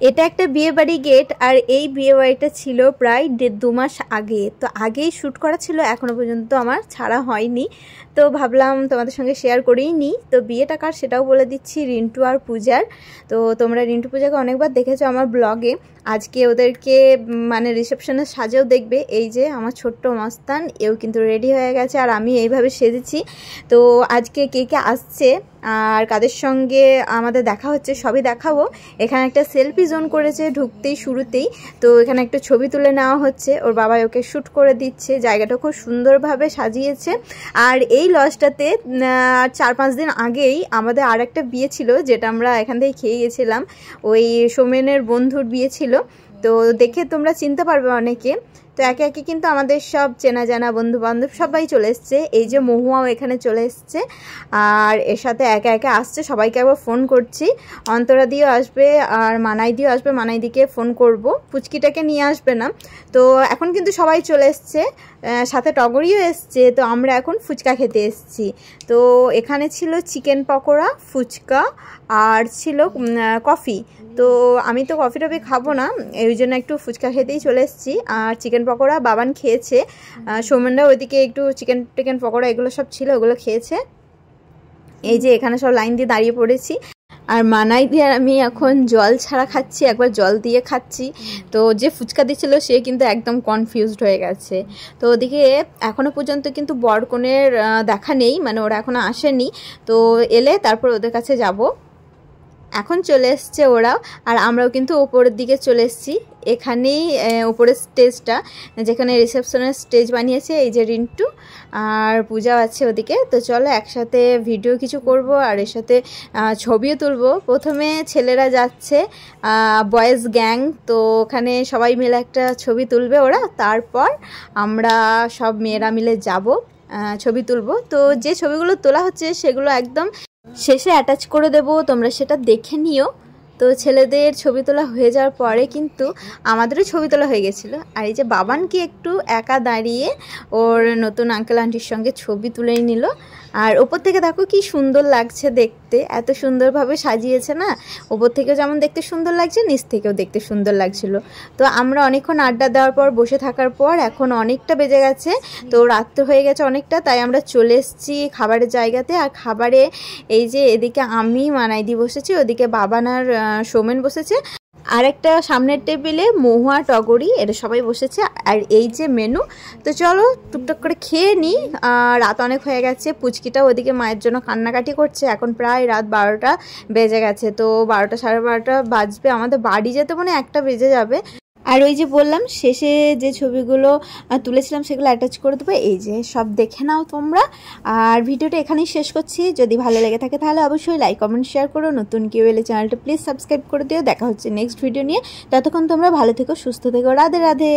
এটা একটা বিয়ে বাড়ি গেট, আর এই বিয়ে বাড়িটা ছিল প্রায় 1.5-2 মাস আগে। তো আগেই শ্যুট করা ছিল, এখনও পর্যন্ত আমার ছাড়া হয়নি। তো ভাবলাম তোমাদের সঙ্গে শেয়ার করেই নিই। তো বিয়েটা কার সেটাও বলে দিচ্ছি, রিন্টু আর পূজার। তো তোমরা রিন্টু পূজাকে অনেকবার দেখেছো আমার ব্লগে। আজকে ওদেরকে মানে রিসেপশনের সাজেও দেখবে। এই যে আমার ছোট্ট মস্তান, এও কিন্তু রেডি হয়ে গেছে, আর আমি এইভাবে সেজেছি। তো আজকে কে কে আসছে আর কাদের সঙ্গে আমাদের দেখা হচ্ছে সবই দেখাবো। এখানে একটা সেলফি জোন করেছে ঢুকতেই শুরুতেই, তো এখানে একটা ছবি তুলে নেওয়া হচ্ছে, ওর বাবা ওকে শ্যুট করে দিচ্ছে। জায়গাটা খুব সুন্দরভাবে সাজিয়েছে। আর এই লজটাতে 4-5 দিন আগেই আমাদের আর একটা বিয়ে ছিল, যেটা আমরা এখান থেকে খেয়ে গেছিলাম। ওই সোমেনের বন্ধুর বিয়ে ছিল, তো দেখে তোমরা চিনতে পারবে অনেকে। তো একে একে কিন্তু আমাদের সব চেনা জানা বন্ধু বান্ধব সবাই চলে এসছে। এই যে মহুয়াও এখানে চলে এসছে, আর এর সাথে একে একে আসছে। সবাইকে একবার ফোন করছি, অন্তরা দিও আসবে আর মানাই দিও আসবে। মানাই দিকে ফোন করব, পুচকিটাকে নিয়ে আসবে না। তো এখন কিন্তু সবাই চলে এসছে, সাথে টগরিও এসছে। তো আমরা এখন ফুচকা খেতে এসছি। তো এখানে ছিল চিকেন পকোড়া, ফুচকা আর ছিল কফি। তো আমি তো কফি টফি খাবো না, এই জন্য একটু ফুচকা খেতেই চলে এসেছি। আর চিকেন পকোড়া বাবান খেয়েছে, সৌমেনরা ওইদিকে একটু চিকেন পকোড়া এগুলো সব ছিল, ওগুলো খেয়েছে। এই যে এখানে সব লাইন দিয়ে দাঁড়িয়ে পড়েছি। আর মানাই দিয়ে আমি এখন জল ছাড়া খাচ্ছি, একবার জল দিয়ে খাচ্ছি। তো যে ফুচকা দিচ্ছিল সে কিন্তু একদম কনফিউজড হয়ে গেছে। তো ওদিকে এখনও পর্যন্ত কিন্তু বর কনের দেখা নেই, মানে ওরা এখনও আসেনি। তো এলে তারপর ওদের কাছে যাব। এখন চলে এসছে ওরাও, আর আমরাও কিন্তু ওপরের দিকে চলে এসেছি। এখানেই ওপরের স্টেজটা, যেখানে রিসেপশনের স্টেজ বানিয়েছে এই যে রিন্টু আর পূজাও আছে ওদিকে। তো চলো একসাথে ভিডিও কিছু করব, আর এর সাথে ছবিও তুলবো। প্রথমে ছেলেরা যাচ্ছে, বয়েজ গ্যাং, তো ওখানে সবাই মিলে একটা ছবি তুলবে ওরা। তারপর আমরা সব মেয়েরা মিলে যাব, ছবি তুলবো। তো যে ছবিগুলো তোলা হচ্ছে সেগুলো একদম শেষে অ্যাটাচ করে দেব, তোমরা সেটা দেখে নিও। তো ছেলেদের ছবি তোলা হয়ে যাওয়ার পরে কিন্তু আমাদেরও ছবি তোলা হয়ে গেছিলো। আর এই যে বাবানকে একটু একা দাঁড়িয়ে ওর নতুন আঙ্কেল আন্টির সঙ্গে ছবি তুলে নিল। আর ওপর থেকে দেখো কি সুন্দর লাগছে দেখতে, এত সুন্দরভাবে সাজিয়েছে না। ওপর থেকেও যেমন দেখতে সুন্দর লাগছে, নিচ থেকেও দেখতে সুন্দর লাগছিল। তো আমরা অনেকক্ষণ আড্ডা দেওয়ার পর, বসে থাকার পর এখন অনেকটা বেজে গেছে, তো রাত্র হয়ে গেছে অনেকটা। তাই আমরা চলে এসেছি খাবারের জায়গাতে। আর খাবারে এই যে এদিকে আমি মানাইদি বসেছি, ওদিকে বাবান আর সৌমেন বসেছে, আর একটা সামনের টেবিলে মহুয়া টগরি এরা সবাই বসেছে। আর এই যে মেনু। তো চলো টুকটাক করে খেয়ে নিই, রাত অনেক হয়ে গেছে। পুচকিটা ওদিকে মায়ের জন্য কান্নাকাটি করছে। এখন প্রায় রাত 12টা বেজে গেছে, তো 12টা 12:30 বাজবে, আমাদের বাড়ি যেতে মনে 1টা বেজে যাবে। আর ওই যে বললাম শেষে যে ছবিগুলো তুলেছিলাম সেগুলো অ্যাটাচ করে দেবো, এই যে সব দেখে নাও তোমরা। আর ভিডিওটা এখানেই শেষ করছি। যদি ভালো লেগে থাকে তাহলে অবশ্যই লাইক কমেন্ট শেয়ার করো। নতুন কেউ এলে চ্যানেলটা প্লিজ সাবস্ক্রাইব করে দিও। দেখা হচ্ছে নেক্সট ভিডিও নিয়ে। ততক্ষণ তোমরা ভালো থেকো, সুস্থ থেকো। রাধে রাধে।